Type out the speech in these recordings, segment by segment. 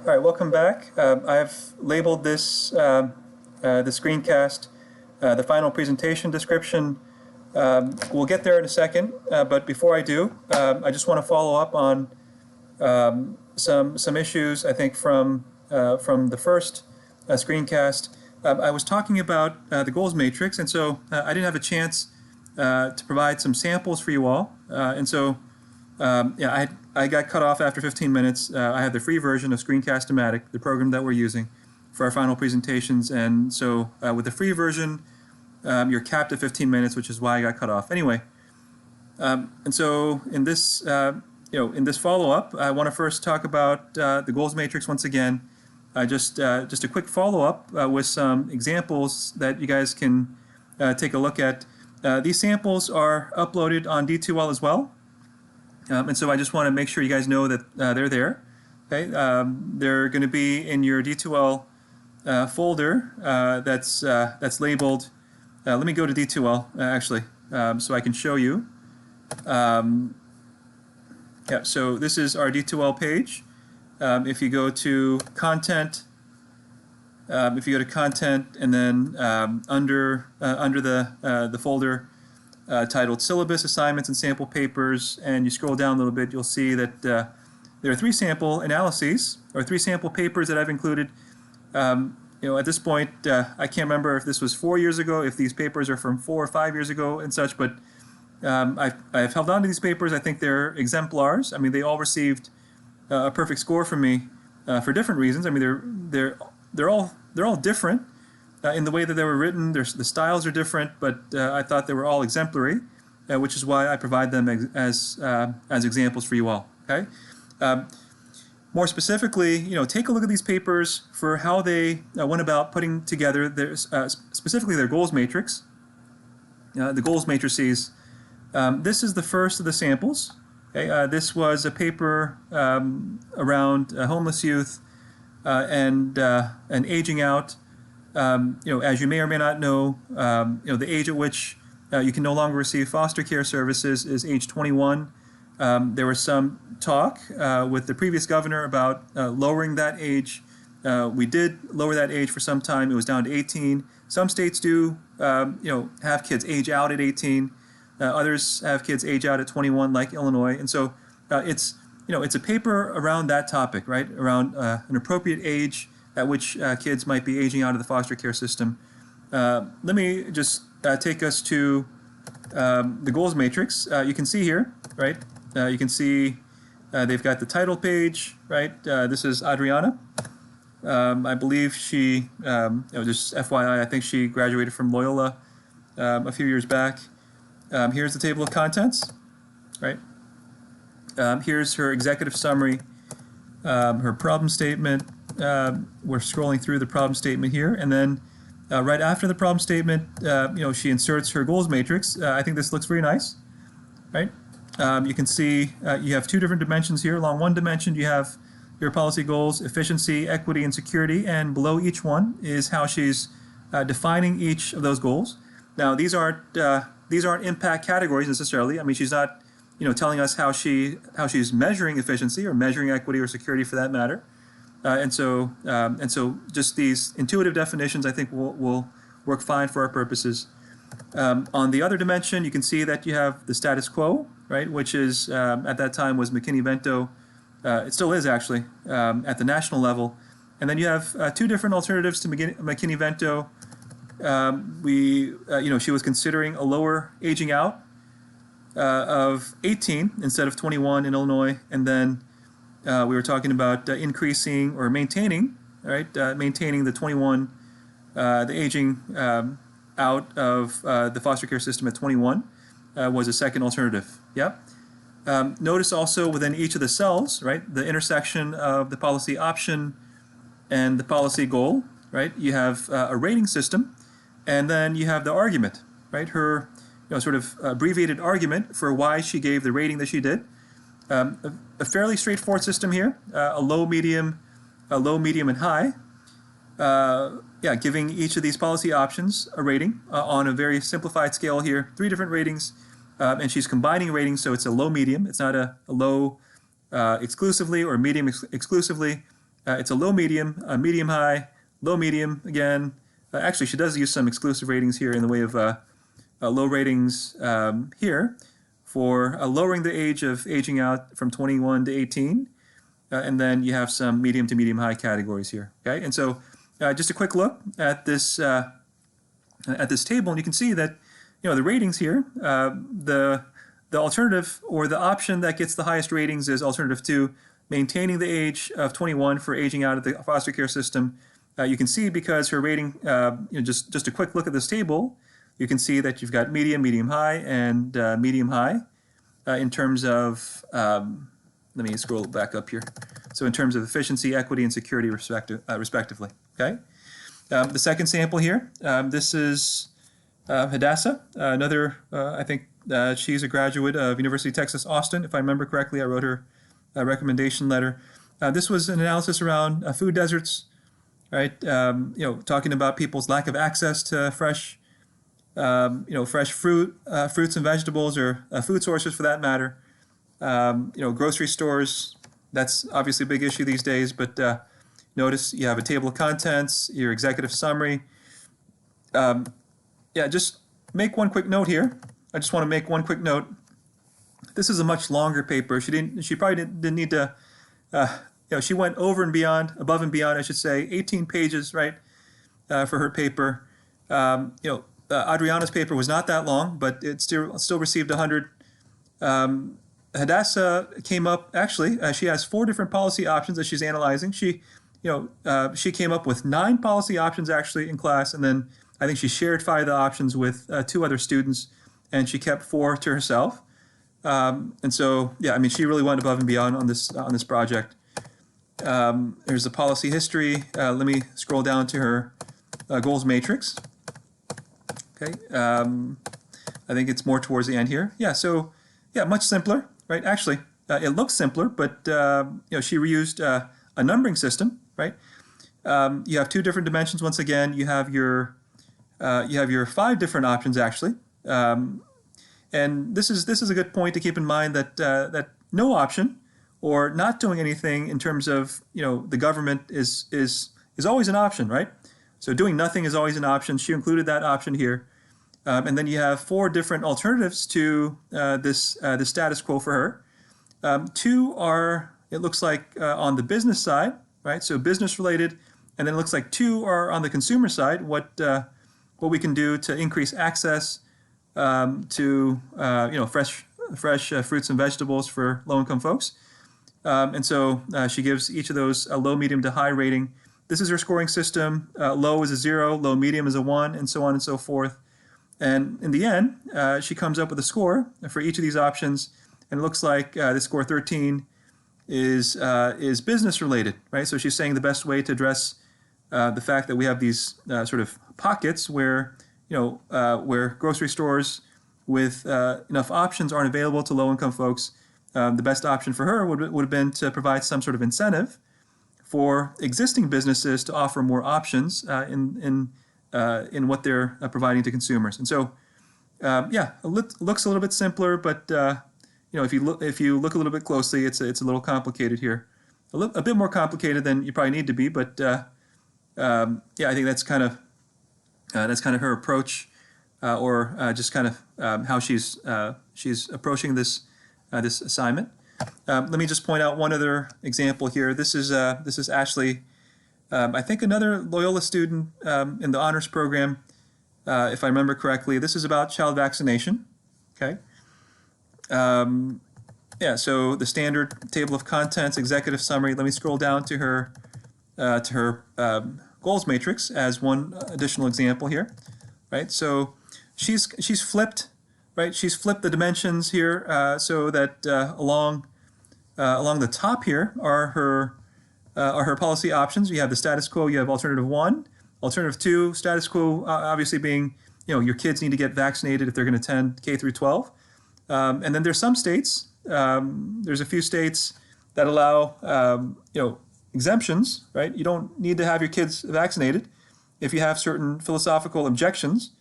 All right, welcome back. I've labeled this the screencast the final presentation description. We'll get there in a second, but before I do, I just want to follow up on some issues I think from the first screencast. I was talking about the goals matrix, and so I didn't have a chance to provide some samples for you all, and so yeah, I got cut off after 15 minutes. I have the free version of Screencast-O-Matic, the program that we're using for our final presentations, and so with the free version, you're capped at 15 minutes, which is why I got cut off. Anyway, and so in this, in this follow-up, I want to first talk about the goals matrix once again. Just a quick follow-up with some examples that you guys can take a look at. These samples are uploaded on D2L as well. And so I just want to make sure you guys know that they're there. Okay, they're going to be in your D2L folder that's labeled. Let me go to D2L actually, so I can show you. Yeah, so this is our D2L page. If you go to content, and then under the folder titled Syllabus, Assignments, and Sample Papers, and you scroll down a little bit, you'll see that there are three sample analyses, or three sample papers that I've included. At this point, I can't remember if this was 4 years ago, if these papers are from 4 or 5 years ago and such, but I've held on to these papers. I think they're exemplars. I mean, they all received a perfect score from me for different reasons. I mean, they're all different. In the way that they were written, the styles are different, but I thought they were all exemplary, which is why I provide them as examples for you all. Okay. More specifically, take a look at these papers for how they went about putting together their, specifically their goals matrix. The goals matrices. This is the first of the samples. Okay. This was a paper around homeless youth and aging out. As you may or may not know, the age at which you can no longer receive foster care services is age 21. There was some talk with the previous governor about lowering that age. We did lower that age for some time. It was down to 18. Some states do, have kids age out at 18. Others have kids age out at 21, like Illinois. And so it's a paper around that topic, right? Around an appropriate age at which kids might be aging out of the foster care system. Let me just take us to the goals matrix. You can see here, right? You can see they've got the title page, right? This is Adriana. I believe she, just FYI, I think she graduated from Loyola a few years back. Here's the table of contents, right? Here's her executive summary, her problem statement. We're scrolling through the problem statement here, and then right after the problem statement, she inserts her goals matrix. I think this looks very nice, right? You can see you have two different dimensions here. Along one dimension, you have your policy goals, efficiency, equity, and security, and below each one is how she's defining each of those goals. Now, these aren't impact categories necessarily. I mean, she's not, telling us how she's measuring efficiency or measuring equity or security for that matter. And so just these intuitive definitions, I think, will work fine for our purposes. On the other dimension, you can see that you have the status quo, right, which is at that time was McKinney-Vento. It still is actually at the national level. And then you have two different alternatives to McKinney-Vento. She was considering a lower aging out of 18 instead of 21 in Illinois, and then we were talking about increasing or maintaining, right? Maintaining the 21, the aging out of the foster care system at 21 was a second alternative. Yeah. Notice also within each of the cells, right, the intersection of the policy option and the policy goal, right? You have a rating system, and then you have the argument, right? Her, sort of abbreviated argument for why she gave the rating that she did. A fairly straightforward system here, a low, medium, and high. Giving each of these policy options a rating on a very simplified scale here, 3 different ratings, and she's combining ratings, so it's a low, medium. It's not a low exclusively or medium exclusively. It's a low medium, medium high, low medium again. Actually, she does use some exclusive ratings here in the way of low ratings here for lowering the age of aging out from 21 to 18. And then you have some medium to medium high categories here. Okay, and so just a quick look at this table, and you can see that the ratings here, the alternative or the option that gets the highest ratings is alternative 2, maintaining the age of 21 for aging out of the foster care system. You can see because her rating, just a quick look at this table, you can see that you've got medium, medium high, and medium high in terms of, let me scroll back up here. So in terms of efficiency, equity, and security respectively. Okay. The second sample here, this is Hadassah, another, I think she's a graduate of University of Texas, Austin. If I remember correctly, I wrote her a recommendation letter. This was an analysis around food deserts, right? Talking about people's lack of access to fresh, fresh fruits and vegetables, or food sources for that matter. Grocery stores, that's obviously a big issue these days, but notice you have a table of contents, your executive summary. Just make one quick note here. I just want to make one quick note. This is a much longer paper. She probably didn't need to, she went over and beyond, above and beyond, I should say, 18 pages, right, for her paper. Adriana's paper was not that long, but it still received 100. Hadassah came up, actually, she has 4 different policy options that she's analyzing. She came up with 9 policy options actually in class, and then I think she shared 5 of the options with 2 other students, and she kept 4 to herself. And so, she really went above and beyond on this project. There's the policy history. Let me scroll down to her goals matrix. Okay, I think it's more towards the end here. Much simpler, right? Actually, it looks simpler, but she reused a numbering system, right? You have 2 different dimensions. Once again, you have your 5 different options actually, and this is a good point to keep in mind that no option or not doing anything in terms of the government is always an option, right? So doing nothing is always an option. She included that option here. And then you have 4 different alternatives to this status quo for her. 2 are, it looks like, on the business side, right? So business related, and then it looks like 2 are on the consumer side. What we can do to increase access to fresh fruits and vegetables for low-income folks. And so she gives each of those a low, medium to high rating. This is her scoring system. Low is a 0, low, medium is a 1, and so on and so forth. And in the end, she comes up with a score for each of these options, and it looks like this score 13 is business related, right? So she's saying the best way to address the fact that we have these sort of pockets where where grocery stores with enough options aren't available to low-income folks. The best option for her would have been to provide some sort of incentive for existing businesses to offer more options in what they're providing to consumers. And so, it looks a little bit simpler, but if you look a little bit closely, it's a little complicated here, a bit more complicated than you probably need to be. But I think that's kind of her approach, or just kind of how she's approaching this assignment. Let me just point out one other example here. This is Ashley. I think another Loyola student in the honors program, if I remember correctly. This is about child vaccination. Okay. So the standard table of contents, executive summary. Let me scroll down to her goals matrix as one additional example here. Right. So she's flipped. Right. She's flipped the dimensions here so that along the top here are her policy options. You have the status quo, you have alternative 1, alternative 2, status quo obviously being, your kids need to get vaccinated if they're going to attend K through 12. And then there's some states, there's a few states that allow, exemptions, right? You don't need to have your kids vaccinated if you have certain philosophical objections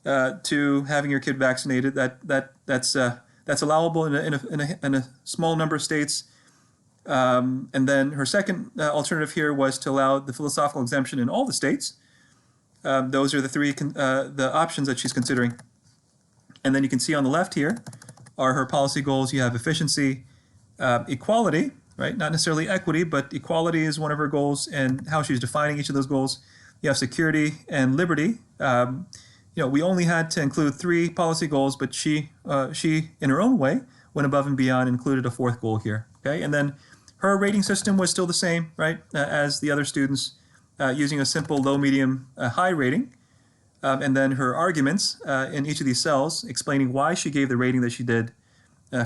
to having your kid vaccinated. That's allowable in a small number of states. And then her second alternative here was to allow the philosophical exemption in all the states. Those are the three the options that she's considering. And then you can see on the left here are her policy goals. You have efficiency, equality, right? Not necessarily equity, but equality is one of her goals, and how she's defining each of those goals. You have security and liberty. We only had to include 3 policy goals, but she in her own way went above and beyond, included a 4th goal here. Okay, and then her rating system was still the same, right, as the other students, using a simple low, medium, high rating. And then her arguments in each of these cells explaining why she gave the rating that she did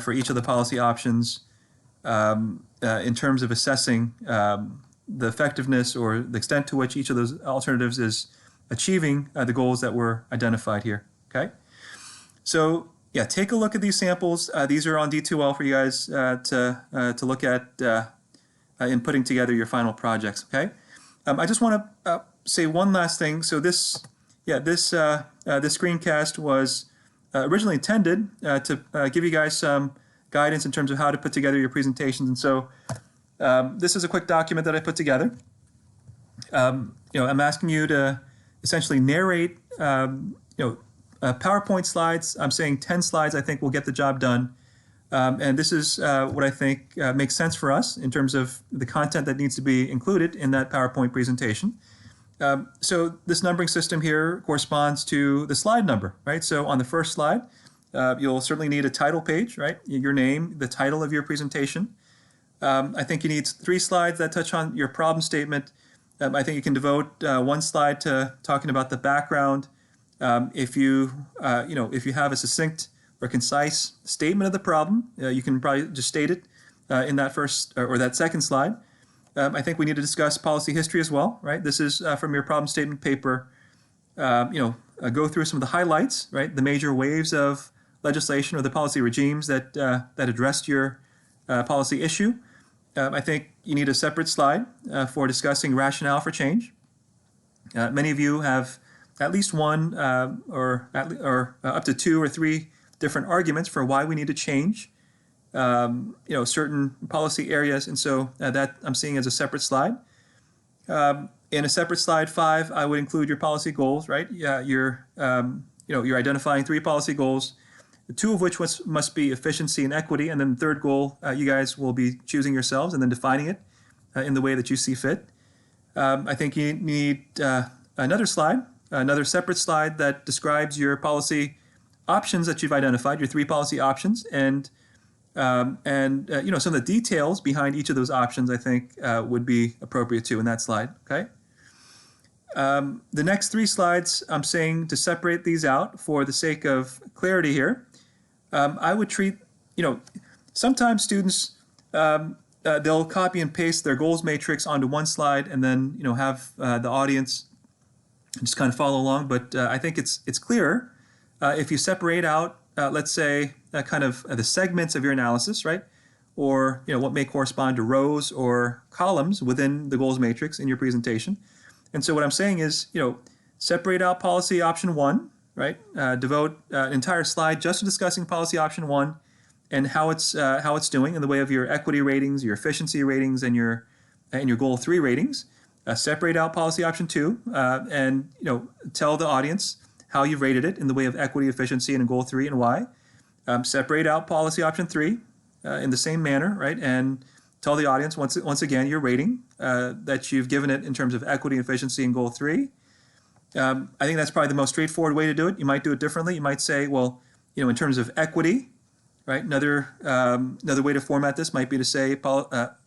for each of the policy options in terms of assessing the effectiveness or the extent to which each of those alternatives is achieving the goals that were identified here. Okay, so yeah, take a look at these samples. These are on D2L for you guys to look at in putting together your final projects. Okay, I just want to say one last thing. So this screencast was originally intended to give you guys some guidance in terms of how to put together your presentations, and so this is a quick document that I put together. I'm asking you to essentially narrate, PowerPoint slides. I'm saying 10 slides I think will get the job done. And this is what I think makes sense for us in terms of the content that needs to be included in that PowerPoint presentation. So this numbering system here corresponds to the slide number, right? So on the first slide, you'll certainly need a title page, right? Your name, the title of your presentation. I think you need 3 slides that touch on your problem statement. I think you can devote 1 slide to talking about the background. If you have a succinct or concise statement of the problem, you can probably just state it in that first or that second slide. I think we need to discuss policy history as well, right? This is from your problem statement paper. Go through some of the highlights, right? The major waves of legislation or the policy regimes that addressed your policy issue. I think you need a separate slide for discussing rationale for change. Many of you have at least one or up to 2 or 3 different arguments for why we need to change certain policy areas, and so that I'm seeing as a separate slide. In a separate slide 5, I would include your policy goals, right? You're identifying 3 policy goals, 2 of which must be efficiency and equity, and then the third goal you guys will be choosing yourselves and then defining it in the way that you see fit. I think you need another slide, another separate slide that describes your policy options that you've identified, your 3 policy options, and some of the details behind each of those options I think would be appropriate too in that slide. Okay. The next 3 slides, I'm saying to separate these out for the sake of clarity here. I would treat, sometimes students, they'll copy and paste their goals matrix onto one slide and then, have the audience just kind of follow along. But I think it's clearer if you separate out, let's say, kind of the segments of your analysis, right? Or, what may correspond to rows or columns within the goals matrix in your presentation. And so what I'm saying is, separate out policy option 1, right? Devote an entire slide just to discussing policy option 1 and how it's doing in the way of your equity ratings, your efficiency ratings, and your goal 3 ratings. Separate out policy option 2 and tell the audience how you rated it in the way of equity, efficiency, and goal 3 and why. Separate out policy option 3 in the same manner, right? And tell the audience once again your rating that you've given it in terms of equity, efficiency, and goal 3. I think that's probably the most straightforward way to do it. You might do it differently. You might say, well, in terms of equity, right? Another way to format this might be to say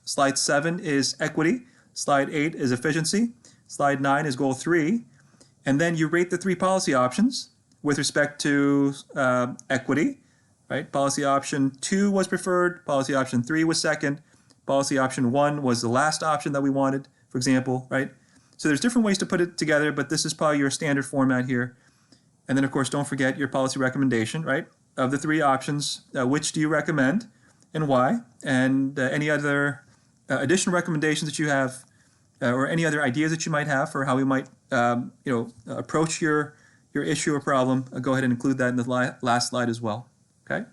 slide 7 is equity, slide 8 is efficiency, slide 9 is goal 3, and then you rate the 3 policy options with respect to equity, right? Policy option 2 was preferred, policy option 3 was second, policy option 1 was the last option that we wanted, for example, right? So there's different ways to put it together, but this is probably your standard format here. And then, of course, don't forget your policy recommendation, right? Of the 3 options, which do you recommend and why? And any other additional recommendations that you have or any other ideas that you might have for how we might approach your issue or problem, go ahead and include that in the last slide as well. Okay?